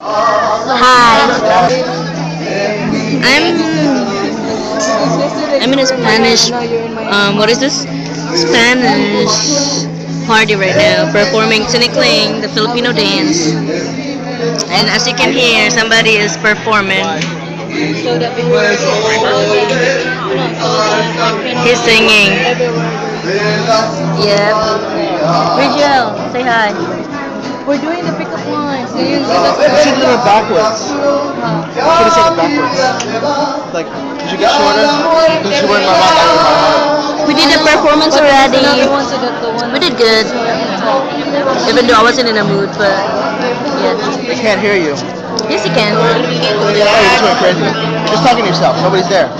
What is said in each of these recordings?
Hi. I'm in a Spanish what is this? Spanish party right now, performing Tinikling, the Filipino dance. And as you can hear, somebody is performing. He's singing. Yep. Rachel, say hi. We're doing the pickup lines. You should have done it backwards. You should have said it backwards. Like, you should get shorter. You should wear my mouth. We did the performance already. We did good. Even though I wasn't in a mood, but yeah. I can't hear you. Yes, you can. Oh, you just went crazy. Just talking to yourself. Nobody's there.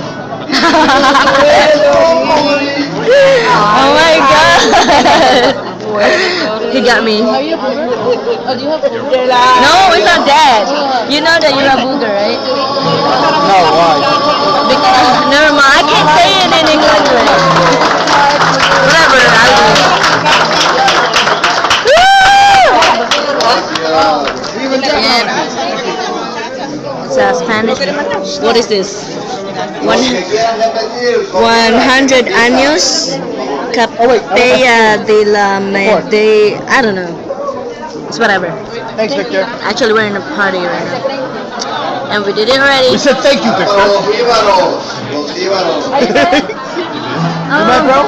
Oh my god. He got me. Are you a booger? Oh, do you have booger? No, it's not that. You know that you're a booger, right? No, why? Never mind. I can't say it in English. Whatever. Yeah. It's a Spanish. What is this? 100 años Capella de la de I don't know. It's whatever. Thanks, Victor. Actually, we're in a party right now, and we did it already. We said thank you, Victor. You met, bro?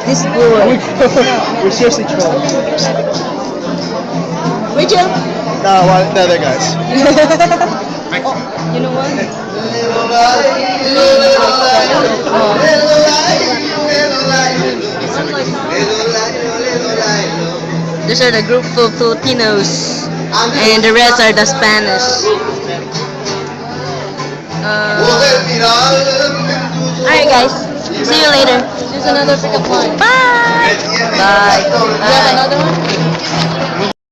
This boy. We're seriously trolling. Rachel. No, they're guys. You know what? These are the group of Filipinos, and the rest are the Spanish. Alright, guys. See you later. Here's another pickup line. Bye. Bye. You have another one?